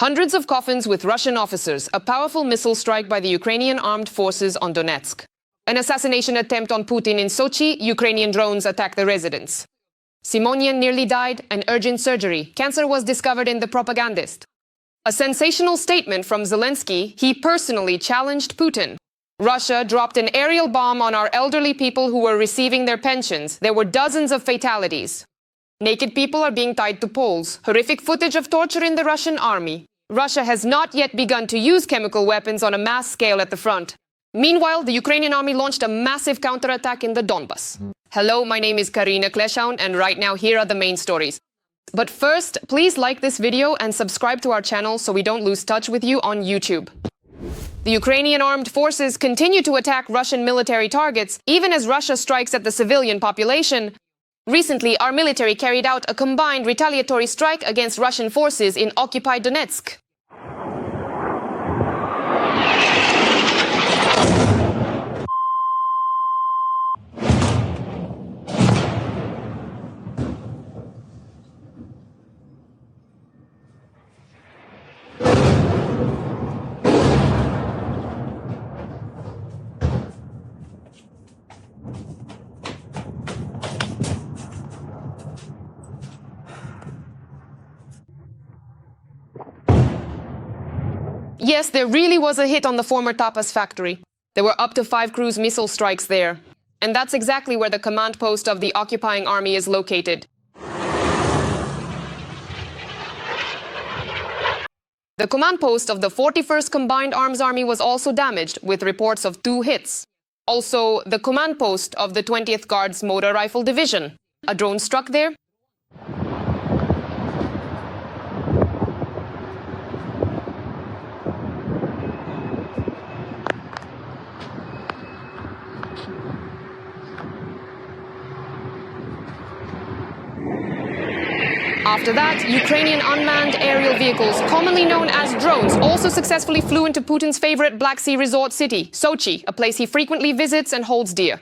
Hundreds of coffins with Russian officers, a powerful missile strike by the Ukrainian armed forces on Donetsk. An assassination attempt on Putin in Sochi, Ukrainian drones attack the residence. Simonyan nearly died, an urgent surgery. Cancer was discovered in the propagandist. A sensational statement from Zelensky, he personally challenged Putin. Russia dropped an aerial bomb on our elderly people who were receiving their pensions. There were dozens of fatalities. Naked people are being tied to poles. Horrific footage of torture in the Russian army. Russia has not yet begun to use chemical weapons on a mass scale at the front. Meanwhile, the Ukrainian army launched a massive counterattack in the Donbas. Hello, my name is Karina Kleshaun, and right now here are the main stories. But first, please like this video and subscribe to our channel so we don't lose touch with you on YouTube. The Ukrainian armed forces continue to attack Russian military targets, even as Russia strikes at the civilian population. Recently, our military carried out a combined retaliatory strike against Russian forces in occupied Donetsk. Yes, there really was a hit on the former Tapas factory. There were up to 5 cruise missile strikes there. And that's exactly where the command post of the occupying army is located. The command post of the 41st Combined Arms Army was also damaged, with reports of 2 hits. Also, the command post of the 20th Guards Motor Rifle Division. A drone struck there. After that, Ukrainian unmanned aerial vehicles, commonly known as drones, also successfully flew into Putin's favorite Black Sea resort city, Sochi, a place he frequently visits and holds dear.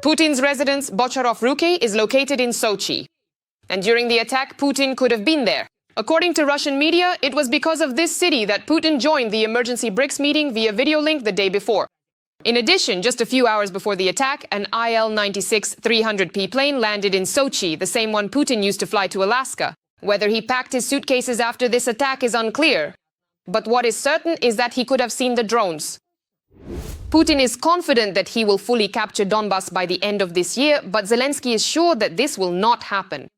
Putin's residence, Bashkortostan, is located in Sochi. And during the attack, Putin could have been there. According to Russian media, it was because of this city that Putin joined the emergency BRICS meeting via video link the day before. In addition, just a few hours before the attack, an IL-96 300P plane landed in Sochi, the same one Putin used to fly to Alaska. Whether he packed his suitcases after this attack is unclear. But what is certain is that he could have seen the drones. Putin is confident that he will fully capture Donbas by the end of this year, but Zelensky is sure that this will not happen.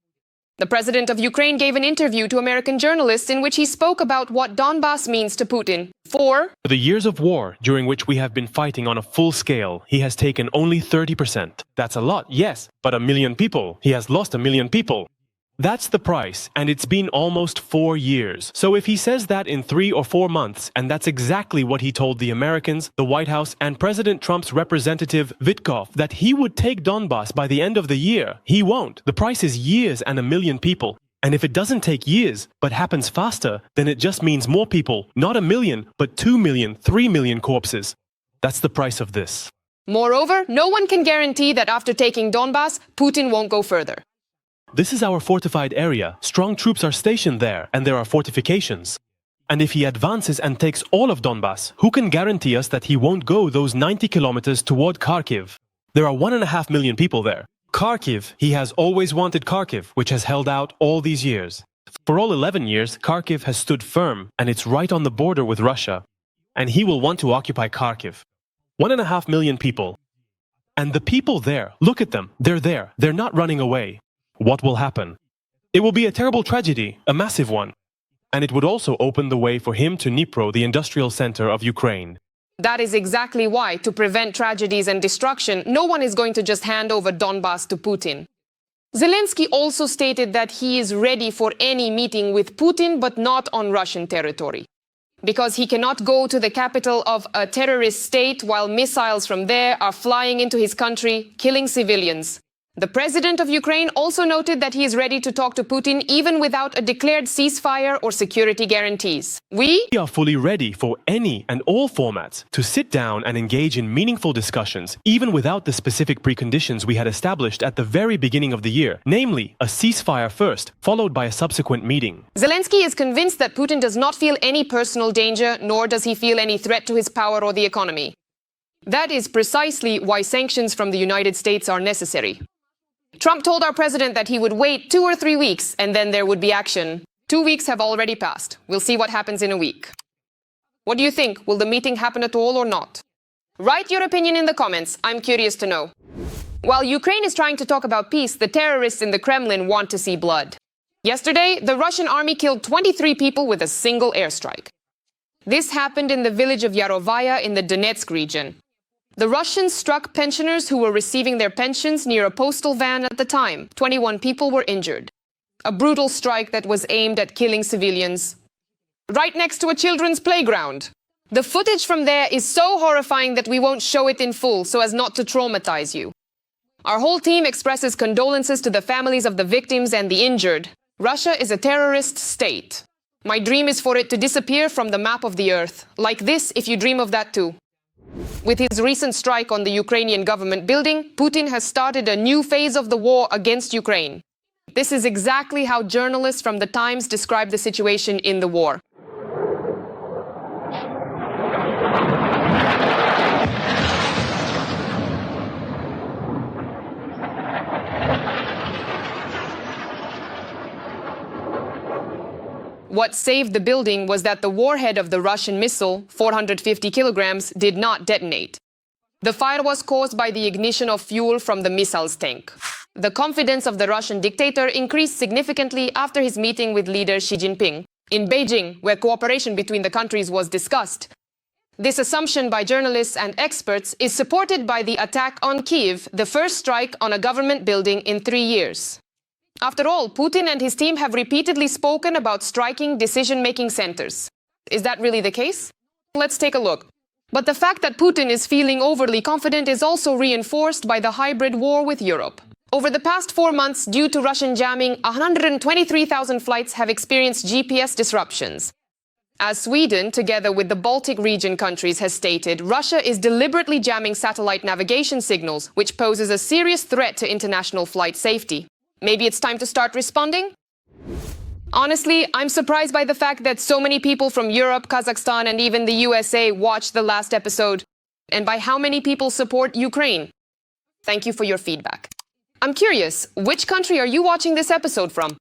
The president of Ukraine gave an interview to American journalists in which he spoke about what Donbas means to Putin. For the years of war during which we have been fighting on a full scale, he has taken only 30%. That's a lot, yes, but 1 million people. He has lost 1 million people. That's the price, and it's been almost 4 years. So if he says that in 3 or 4 months, and that's exactly what he told the Americans, the White House, and President Trump's representative, Witkoff, that he would take Donbas by the end of the year, he won't. The price is years and 1 million people. And if it doesn't take years, but happens faster, then it just means more people, not 1 million, but 2 million, 3 million corpses. That's the price of this. Moreover, no one can guarantee that after taking Donbas, Putin won't go further. This is our fortified area. Strong troops are stationed there, and there are fortifications. And if he advances and takes all of Donbas, who can guarantee us that he won't go those 90 kilometers toward Kharkiv? There are 1.5 million people there. Kharkiv, he has always wanted Kharkiv, which has held out all these years. For all 11 years, Kharkiv has stood firm, and it's right on the border with Russia. And he will want to occupy Kharkiv. 1.5 million people. And the people there, look at them, they're there, they're not running away. What will happen? It will be a terrible tragedy, a massive one. And it would also open the way for him to Dnipro, the industrial center of Ukraine. That is exactly why, to prevent tragedies and destruction, no one is going to just hand over Donbas to Putin. Zelensky also stated that he is ready for any meeting with Putin, but not on Russian territory. Because he cannot go to the capital of a terrorist state while missiles from there are flying into his country, killing civilians. The president of Ukraine also noted that he is ready to talk to Putin even without a declared ceasefire or security guarantees. We are fully ready for any and all formats to sit down and engage in meaningful discussions, even without the specific preconditions we had established at the very beginning of the year, namely a ceasefire first, followed by a subsequent meeting. Zelensky is convinced that Putin does not feel any personal danger, nor does he feel any threat to his power or the economy. That is precisely why sanctions from the United States are necessary. Trump told our president that he would wait 2 or 3 weeks and then there would be action. 2 weeks have already passed. We'll see what happens in a week. What do you think? Will the meeting happen at all or not? Write your opinion in the comments. I'm curious to know. While Ukraine is trying to talk about peace, the terrorists in the Kremlin want to see blood. Yesterday, the Russian army killed 23 people with a single airstrike. This happened in the village of Yarovaya in the Donetsk region. The Russians struck pensioners who were receiving their pensions near a postal van at the time. 21 people were injured. A brutal strike that was aimed at killing civilians. Right next to a children's playground. The footage from there is so horrifying that we won't show it in full so as not to traumatize you. Our whole team expresses condolences to the families of the victims and the injured. Russia is a terrorist state. My dream is for it to disappear from the map of the earth. Like this, if you dream of that too. With his recent strike on the Ukrainian government building, Putin has started a new phase of the war against Ukraine. This is exactly how journalists from the Times describe the situation in the war. What saved the building was that the warhead of the Russian missile, 450 kilograms, did not detonate. The fire was caused by the ignition of fuel from the missile's tank. The confidence of the Russian dictator increased significantly after his meeting with leader Xi Jinping in Beijing, where cooperation between the countries was discussed. This assumption by journalists and experts is supported by the attack on Kyiv, the first strike on a government building in 3 years. After all, Putin and his team have repeatedly spoken about striking decision-making centers. Is that really the case? Let's take a look. But the fact that Putin is feeling overly confident is also reinforced by the hybrid war with Europe. Over the past 4 months, due to Russian jamming, 123,000 flights have experienced GPS disruptions. As Sweden, together with the Baltic region countries, has stated, Russia is deliberately jamming satellite navigation signals, which poses a serious threat to international flight safety. Maybe it's time to start responding? Honestly, I'm surprised by the fact that so many people from Europe, Kazakhstan, and even the USA watched the last episode, and by how many people support Ukraine. Thank you for your feedback. I'm curious, which country are you watching this episode from?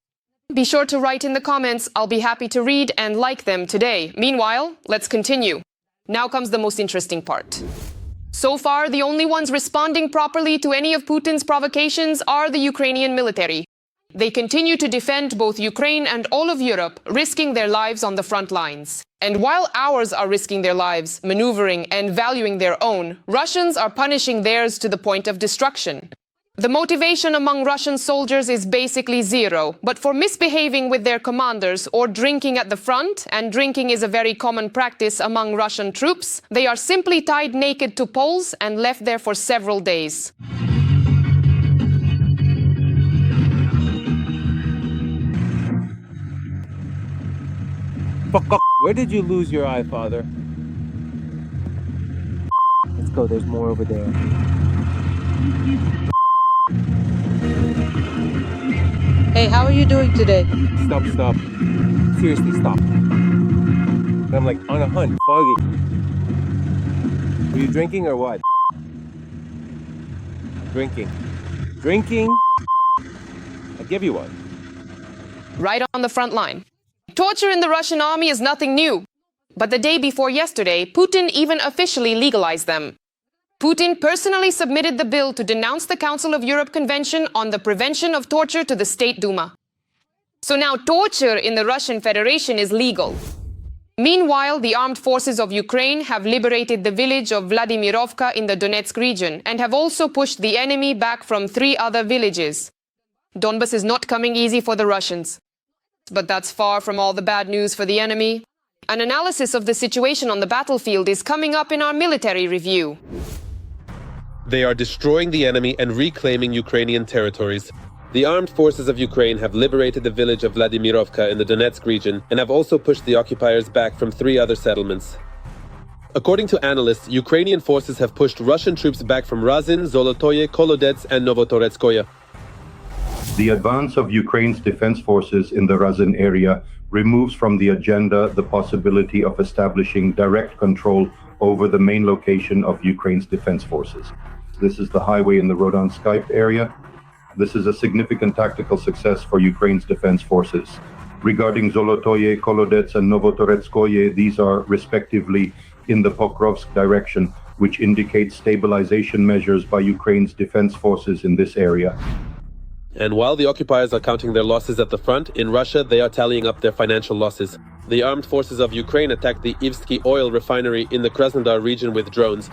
Be sure to write in the comments. I'll be happy to read and like them today. Meanwhile, let's continue. Now comes the most interesting part. So far, the only ones responding properly to any of Putin's provocations are the Ukrainian military. They continue to defend both Ukraine and all of Europe, risking their lives on the front lines. And while ours are risking their lives, maneuvering and valuing their own, Russians are punishing theirs to the point of destruction. The motivation among Russian soldiers is basically zero, but for misbehaving with their commanders or drinking at the front, and drinking is a very common practice among Russian troops, they are simply tied naked to poles and left there for several days. Where did you lose your eye, Father? Let's go, there's more over there. Hey, how are you doing today? Stop. Seriously, stop. I'm like on a hunt, foggy. Were you drinking or what? Drinking. I'll give you one. Right on the front line. Torture in the Russian army is nothing new. But the day before yesterday, Putin even officially legalized them. Putin personally submitted the bill to denounce the Council of Europe Convention on the Prevention of Torture to the State Duma. So now torture in the Russian Federation is legal. Meanwhile, the armed forces of Ukraine have liberated the village of Volodymyrivka in the Donetsk region and have also pushed the enemy back from 3 other villages. Donbas is not coming easy for the Russians. But that's far from all the bad news for the enemy. An analysis of the situation on the battlefield is coming up in our military review. They are destroying the enemy and reclaiming Ukrainian territories. The armed forces of Ukraine have liberated the village of Volodymyrivka in the Donetsk region and have also pushed the occupiers back from 3 other settlements. According to analysts, Ukrainian forces have pushed Russian troops back from Razin, Zolotoye, Kolodets, and Novotoretskoye. The advance of Ukraine's defense forces in the Razin area removes from the agenda the possibility of establishing direct control over the main location of Ukraine's defense forces. This is the highway in the Rodansk area. This is a significant tactical success for Ukraine's defense forces. Regarding Zolotoye, Kolodets, and Novotoretskoye, these are respectively in the Pokrovsk direction, which indicates stabilization measures by Ukraine's defense forces in this area. And while the occupiers are counting their losses at the front, in Russia they are tallying up their financial losses. The armed forces of Ukraine attacked the Ivsky oil refinery in the Krasnodar region with drones.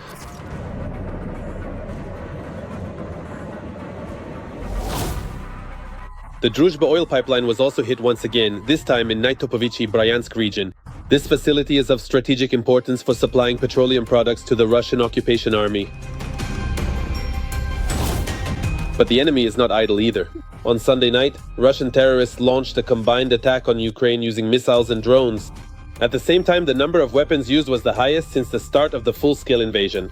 The Druzhba oil pipeline was also hit once again, this time in Naitopovichi-Bryansk region. This facility is of strategic importance for supplying petroleum products to the Russian occupation army. But the enemy is not idle either. On Sunday night, Russian terrorists launched a combined attack on Ukraine using missiles and drones. At the same time, the number of weapons used was the highest since the start of the full-scale invasion.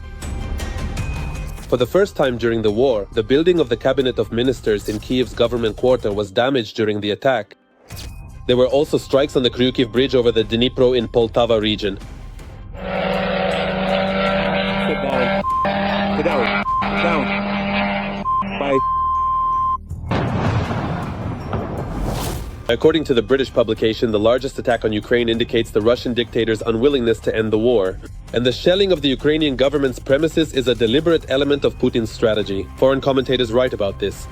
For the first time during the war, the building of the cabinet of ministers in Kyiv's government quarter was damaged during the attack. There were also strikes on the Kryukiv bridge over the Dnipro in Poltava region. Sit down. Sit down. Sit down. Bye. According to the British publication, the largest attack on Ukraine indicates the Russian dictator's unwillingness to end the war. And the shelling of the Ukrainian government's premises is a deliberate element of Putin's strategy. Foreign commentators write about this.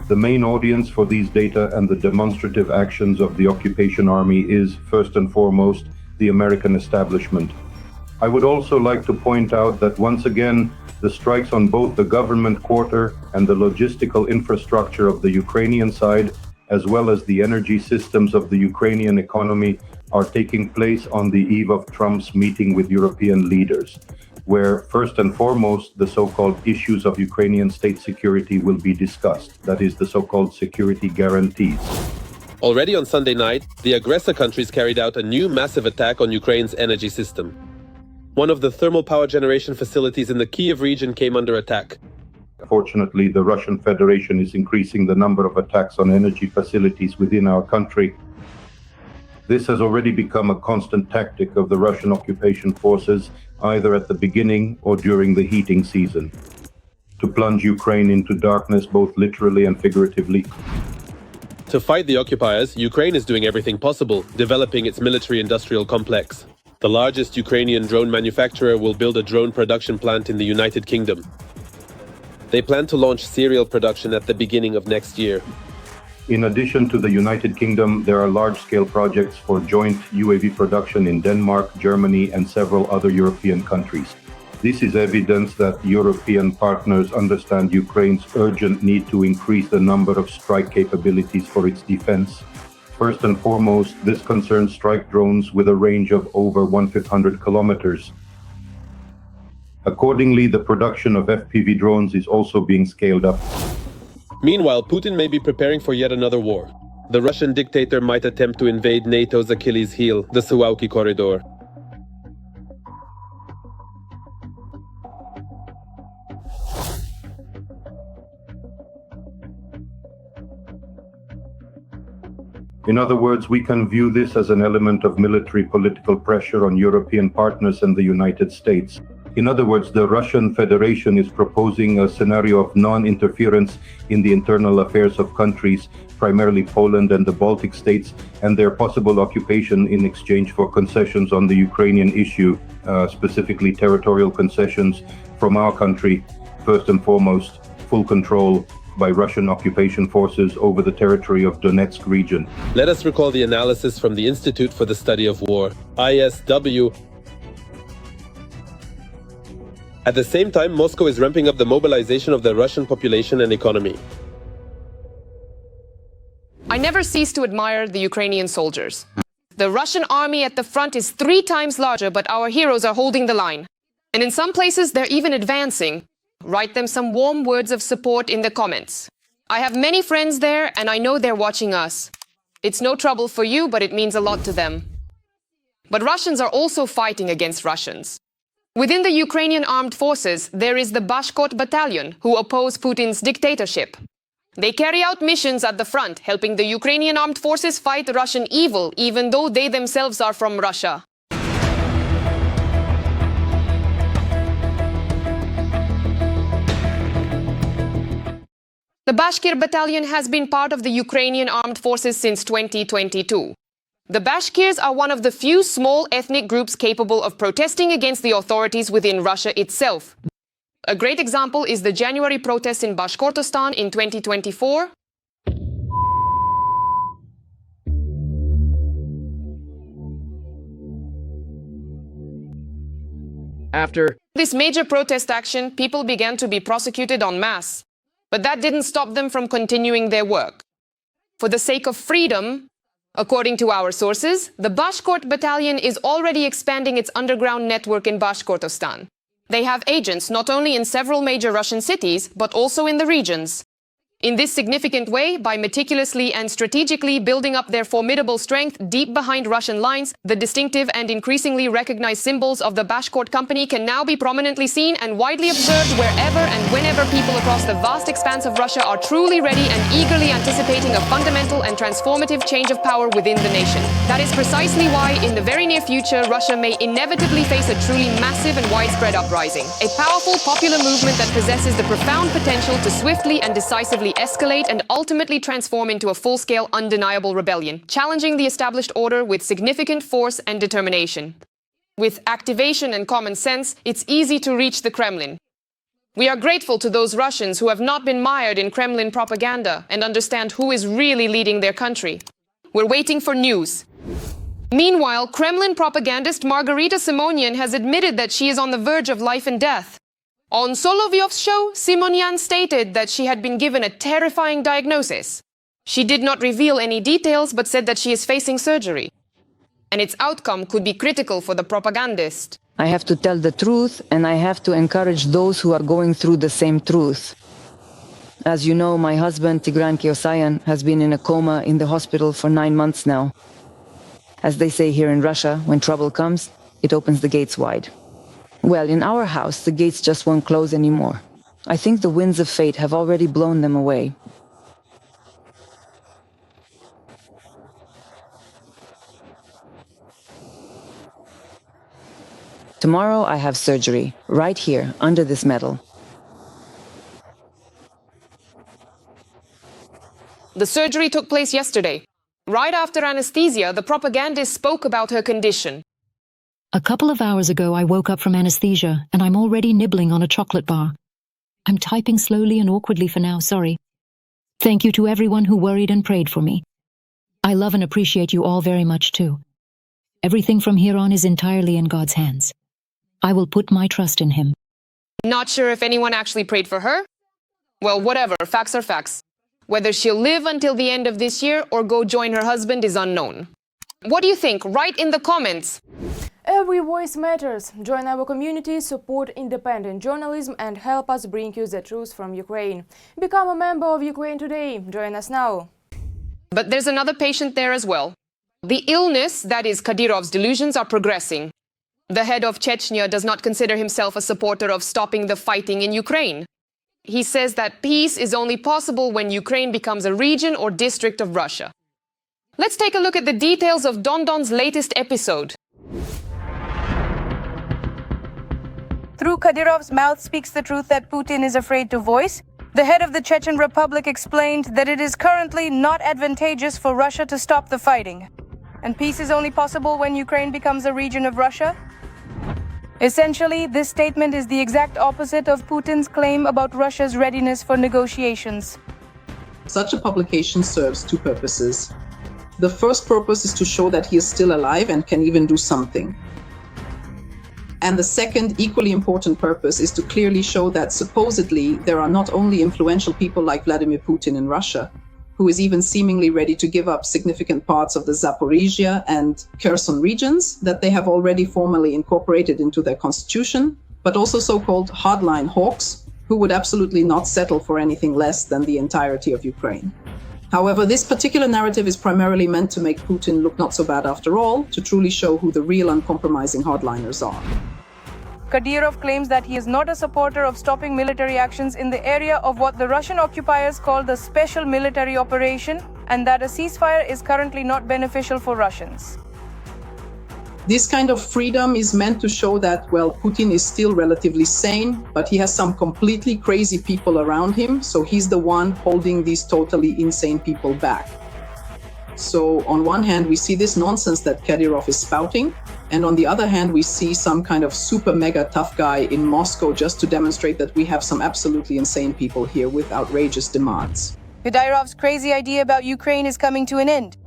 The main audience for these data and the demonstrative actions of the occupation army is, first and foremost, the American establishment. I would also like to point out that once again, the strikes on both the government quarter and the logistical infrastructure of the Ukrainian side, as well as the energy systems of the Ukrainian economy, are taking place on the eve of Trump's meeting with European leaders, where first and foremost the so-called issues of Ukrainian state security will be discussed, that is, the so-called security guarantees. Already on Sunday night, the aggressor countries carried out a new massive attack on Ukraine's energy system. One of the thermal power generation facilities in the Kyiv region came under attack. Fortunately, the Russian Federation is increasing the number of attacks on energy facilities within our country. This has already become a constant tactic of the Russian occupation forces, either at the beginning or during the heating season, to plunge Ukraine into darkness both literally and figuratively. To fight the occupiers, Ukraine is doing everything possible, developing its military-industrial complex. The largest Ukrainian drone manufacturer will build a drone production plant in the United Kingdom. They plan to launch serial production at the beginning of next year. In addition to the United Kingdom, there are large-scale projects for joint UAV production in Denmark, Germany, and several other European countries. This is evidence that European partners understand Ukraine's urgent need to increase the number of strike capabilities for its defense. First and foremost, this concerns strike drones with a range of over 1,500 kilometers. Accordingly, the production of FPV drones is also being scaled up. Meanwhile, Putin may be preparing for yet another war. The Russian dictator might attempt to invade NATO's Achilles heel, the Suwałki corridor. In other words, we can view this as an element of military political pressure on European partners and the United States. In other words, the Russian Federation is proposing a scenario of non-interference in the internal affairs of countries, primarily Poland and the Baltic states, and their possible occupation in exchange for concessions on the Ukrainian issue, specifically territorial concessions from our country, first and foremost, full control by Russian occupation forces over the territory of Donetsk region. Let us recall the analysis from the Institute for the Study of War, ISW. At the same time, Moscow is ramping up the mobilization of the Russian population and economy. I never cease to admire the Ukrainian soldiers. The Russian army at the front is 3 times larger, but our heroes are holding the line. And in some places, they're even advancing. Write them some warm words of support in the comments. I have many friends there, and I know they're watching us. It's no trouble for you, but it means a lot to them. But Russians are also fighting against Russians. Within the Ukrainian armed forces, there is the Bashkort battalion, who oppose Putin's dictatorship. They carry out missions at the front, helping the Ukrainian armed forces fight Russian evil, even though they themselves are from Russia. The Bashkir battalion has been part of the Ukrainian armed forces since 2022. The Bashkirs are one of the few small ethnic groups capable of protesting against the authorities within Russia itself. A great example is the January protests in Bashkortostan in 2024. After this major protest action, people began to be prosecuted en masse. But that didn't stop them from continuing their work. For the sake of freedom, according to our sources, the Bashkort battalion is already expanding its underground network in Bashkortostan. They have agents not only in several major Russian cities, but also in the regions. In this significant way, by meticulously and strategically building up their formidable strength deep behind Russian lines, the distinctive and increasingly recognized symbols of the Bashkort Company can now be prominently seen and widely observed wherever and whenever people across the vast expanse of Russia are truly ready and eagerly anticipating a fundamental and transformative change of power within the nation. That is precisely why, in the very near future, Russia may inevitably face a truly massive and widespread uprising. A powerful popular movement that possesses the profound potential to swiftly and decisively escalate and ultimately transform into a full-scale, undeniable rebellion, challenging the established order with significant force and determination. With activation and common sense, it's easy to reach the Kremlin. We are grateful to those Russians who have not been mired in Kremlin propaganda and understand who is really leading their country. We're waiting for news. Meanwhile, Kremlin propagandist Margarita Simonyan has admitted that she is on the verge of life and death. On Solovyov's show, Simonyan stated that she had been given a terrifying diagnosis. She did not reveal any details, but said that she is facing surgery. And its outcome could be critical for the propagandist. I have to tell the truth, and I have to encourage those who are going through the same truth. As you know, my husband, Tigran Keosayan, has been in a coma in the hospital for 9 months now. As they say here in Russia, when trouble comes, it opens the gates wide. Well, in our house, the gates just won't close anymore. I think the winds of fate have already blown them away. Tomorrow I have surgery, right here, under this metal. The surgery took place yesterday. Right after anesthesia, the propagandist spoke about her condition. A couple of hours ago, I woke up from anesthesia, and I'm already nibbling on a chocolate bar. I'm typing slowly and awkwardly for now, sorry. Thank you to everyone who worried and prayed for me. I love and appreciate you all very much, too. Everything from here on is entirely in God's hands. I will put my trust in Him. Not sure if anyone actually prayed for her? Well, whatever, facts are facts. Whether she'll live until the end of this year or go join her husband is unknown. What do you think? Write in the comments. Every voice matters. Join our community, support independent journalism and help us bring you the truth from Ukraine. Become a member of Ukraine Today. Join us now. But there's another patient there as well. The illness, that is Kadyrov's delusions, are progressing. The head of Chechnya does not consider himself a supporter of stopping the fighting in Ukraine. He says that peace is only possible when Ukraine becomes a region or district of Russia. Let's take a look at the details of Don's latest episode. Through Kadyrov's mouth speaks the truth that Putin is afraid to voice. The head of the Chechen Republic explained that it is currently not advantageous for Russia to stop the fighting. And peace is only possible when Ukraine becomes a region of Russia. Essentially, this statement is the exact opposite of Putin's claim about Russia's readiness for negotiations. Such a publication serves two purposes. The first purpose is to show that he is still alive and can even do something. And the second, equally important purpose is to clearly show that supposedly there are not only influential people like Vladimir Putin in Russia, who is even seemingly ready to give up significant parts of the Zaporizhia and Kherson regions that they have already formally incorporated into their constitution, but also so-called hardline hawks, who would absolutely not settle for anything less than the entirety of Ukraine. However, this particular narrative is primarily meant to make Putin look not so bad after all, to truly show who the real uncompromising hardliners are. Kadyrov claims that he is not a supporter of stopping military actions in the area of what the Russian occupiers call the special military operation, and that a ceasefire is currently not beneficial for Russians. This kind of freedom is meant to show that, well, Putin is still relatively sane, but he has some completely crazy people around him, so he's the one holding these totally insane people back. So on one hand, we see this nonsense that Kadyrov is spouting, and on the other hand, we see some kind of super mega tough guy in Moscow just to demonstrate that we have some absolutely insane people here with outrageous demands. Kadyrov's crazy idea about Ukraine is coming to an end.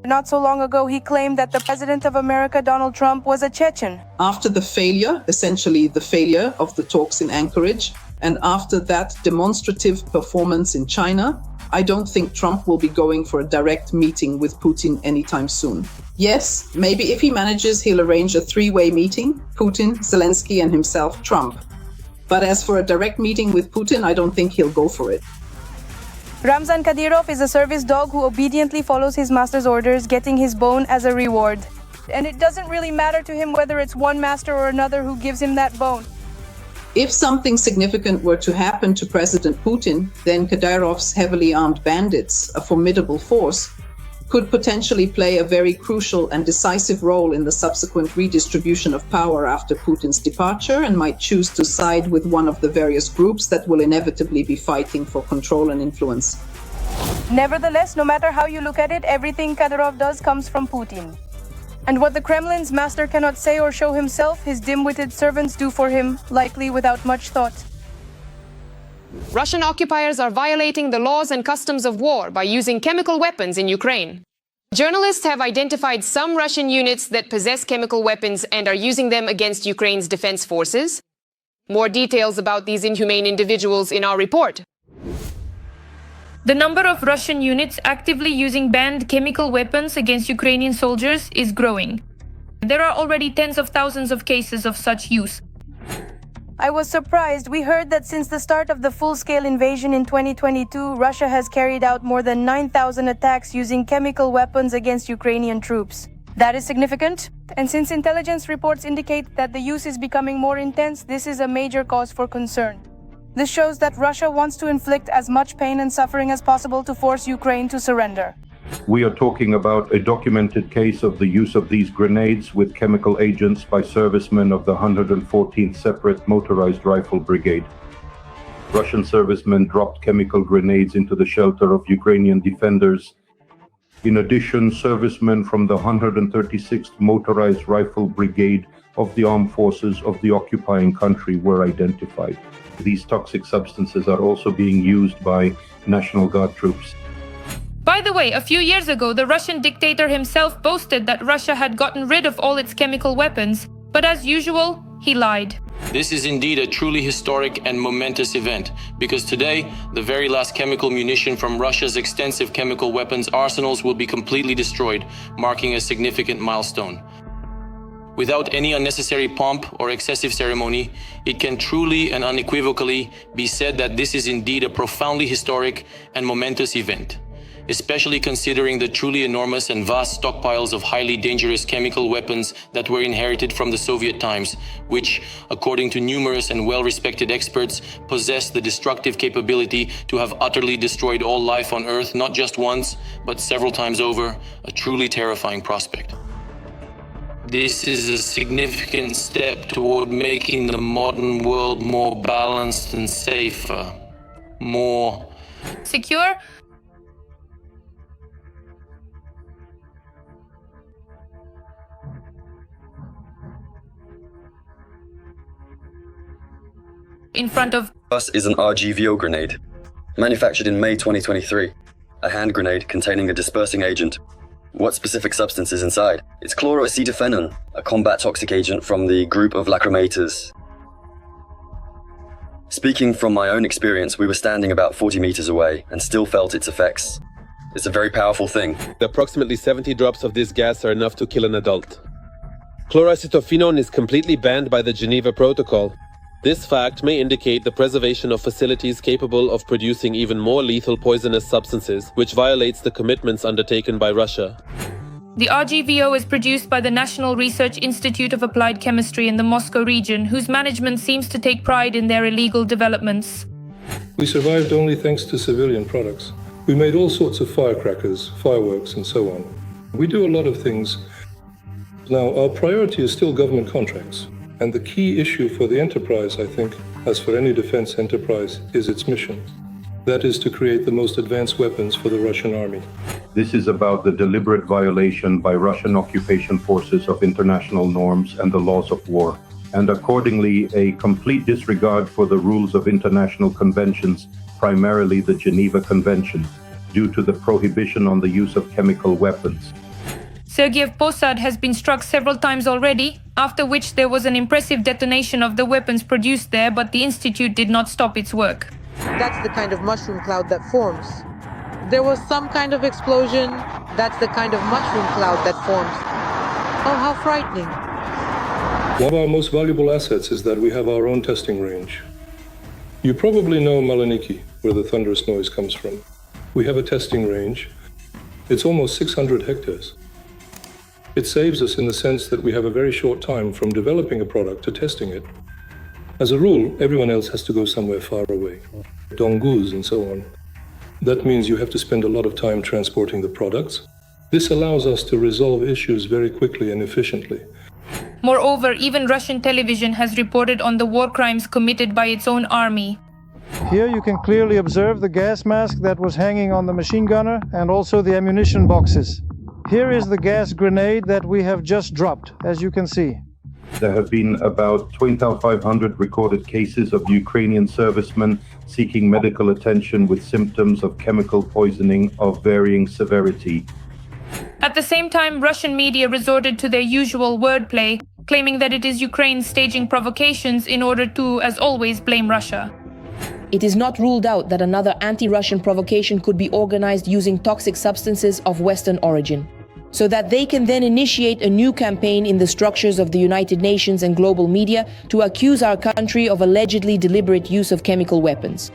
Not so long ago, he claimed that the President of America, Donald Trump, was a Chechen. After the failure, essentially the failure of the talks in Anchorage, and after that demonstrative performance in China, I don't think Trump will be going for a direct meeting with Putin anytime soon. Yes, maybe if he manages, he'll arrange a three-way meeting, Putin, Zelensky, and himself, Trump. But as for a direct meeting with Putin, I don't think he'll go for it. Ramzan Kadyrov is a service dog who obediently follows his master's orders, getting his bone as a reward. And it doesn't really matter to him whether it's one master or another who gives him that bone. If something significant were to happen to President Putin, then Kadyrov's heavily armed bandits, a formidable force, could potentially play a very crucial and decisive role in the subsequent redistribution of power after Putin's departure, and might choose to side with one of the various groups that will inevitably be fighting for control and influence. Nevertheless, no matter how you look at it, everything Kadyrov does comes from Putin. And what the Kremlin's master cannot say or show himself, his dim-witted servants do for him, likely without much thought. Russian occupiers are violating the laws and customs of war by using chemical weapons in Ukraine. Journalists have identified some Russian units that possess chemical weapons and are using them against Ukraine's defense forces. More details about these inhumane individuals in our report. The number of Russian units actively using banned chemical weapons against Ukrainian soldiers is growing. There are already tens of thousands of cases of such use. I was surprised. We heard that since the start of the full-scale invasion in 2022, Russia has carried out more than 9,000 attacks using chemical weapons against Ukrainian troops. That is significant, and since intelligence reports indicate that the use is becoming more intense, this is a major cause for concern. This shows that Russia wants to inflict as much pain and suffering as possible to force Ukraine to surrender. We are talking about a documented case of the use of these grenades with chemical agents by servicemen of the 114th Separate Motorized Rifle Brigade. Russian servicemen dropped chemical grenades into the shelter of Ukrainian defenders. In addition, servicemen from the 136th Motorized Rifle Brigade of the armed forces of the occupying country were identified. These toxic substances are also being used by National Guard troops. By the way, a few years ago, the Russian dictator himself boasted that Russia had gotten rid of all its chemical weapons, but as usual, he lied. This is indeed a truly historic and momentous event, because today, the very last chemical munition from Russia's extensive chemical weapons arsenals will be completely destroyed, marking a significant milestone. Without any unnecessary pomp or excessive ceremony, it can truly and unequivocally be said that this is indeed a profoundly historic and momentous event, especially considering the truly enormous and vast stockpiles of highly dangerous chemical weapons that were inherited from the Soviet times, which, according to numerous and well-respected experts, possess the destructive capability to have utterly destroyed all life on Earth not just once, but several times over, a truly terrifying prospect. This is a significant step toward making the modern world more balanced and safer, more secure. In front of us is an RGVO grenade, manufactured in May 2023, a hand grenade containing a dispersing agent. What specific substance is inside? It's chloroacetophenon, a combat toxic agent from the group of lacrimators. Speaking from my own experience, we were standing about 40 meters away and still felt its effects. It's a very powerful thing. Approximately 70 drops of this gas are enough to kill an adult. Chloroacetophenon is completely banned by the Geneva Protocol. This fact may indicate the preservation of facilities capable of producing even more lethal poisonous substances, which violates the commitments undertaken by Russia. The RGVO is produced by the National Research Institute of Applied Chemistry in the Moscow region, whose management seems to take pride in their illegal developments. We survived only thanks to civilian products. We made all sorts of firecrackers, fireworks, and so on. We do a lot of things. Now, our priority is still government contracts. And the key issue for the enterprise, I think, as for any defense enterprise, is its mission. That is to create the most advanced weapons for the Russian army. This is about the deliberate violation by Russian occupation forces of international norms and the laws of war, and accordingly a complete disregard for the rules of international conventions, primarily the Geneva Convention, due to the prohibition on the use of chemical weapons. Sergiev Posad has been struck several times already, after which there was an impressive detonation of the weapons produced there, but the institute did not stop its work. That's the kind of mushroom cloud that forms. There was some kind of explosion. That's the kind of mushroom cloud that forms. Oh, how frightening. One of our most valuable assets is that we have our own testing range. You probably know Maliniki, where the thunderous noise comes from. We have a testing range. It's almost 600 hectares. It saves us in the sense that we have a very short time from developing a product to testing it. As a rule, everyone else has to go somewhere far away, Dongus and so on. That means you have to spend a lot of time transporting the products. This allows us to resolve issues very quickly and efficiently. Moreover, even Russian television has reported on the war crimes committed by its own army. Here you can clearly observe the gas mask that was hanging on the machine gunner and also the ammunition boxes. Here is the gas grenade that we have just dropped, as you can see. There have been about 2,500 recorded cases of Ukrainian servicemen seeking medical attention with symptoms of chemical poisoning of varying severity. At the same time, Russian media resorted to their usual wordplay, claiming that it is Ukraine staging provocations in order to, as always, blame Russia. It is not ruled out that another anti-Russian provocation could be organized using toxic substances of Western origin, so that they can then initiate a new campaign in the structures of the United Nations and global media to accuse our country of allegedly deliberate use of chemical weapons.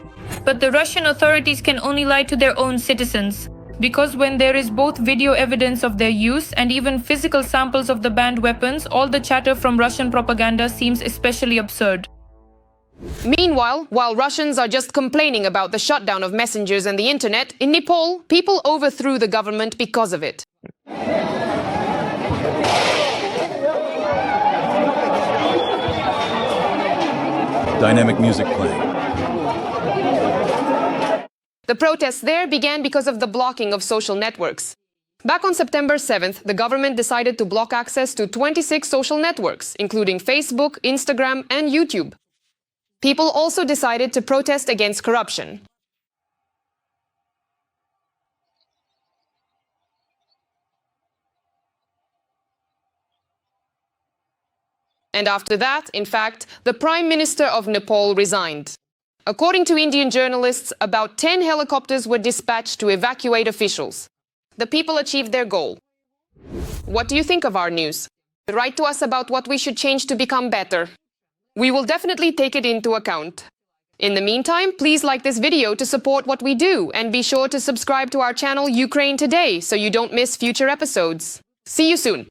But the Russian authorities can only lie to their own citizens, because when there is both video evidence of their use and even physical samples of the banned weapons, all the chatter from Russian propaganda seems especially absurd. Meanwhile, while Russians are just complaining about the shutdown of messengers and the internet, in Nepal, people overthrew the government because of it. Dynamic music playing. The protests there began because of the blocking of social networks. Back on September 7th, the government decided to block access to 26 social networks, including Facebook, Instagram, and YouTube. People also decided to protest against corruption. And after that, in fact, the Prime Minister of Nepal resigned. According to Indian journalists, about 10 helicopters were dispatched to evacuate officials. The people achieved their goal. What do you think of our news? Write to us about what we should change to become better. We will definitely take it into account. In the meantime, please like this video to support what we do and be sure to subscribe to our channel Ukraine Today so you don't miss future episodes. See you soon!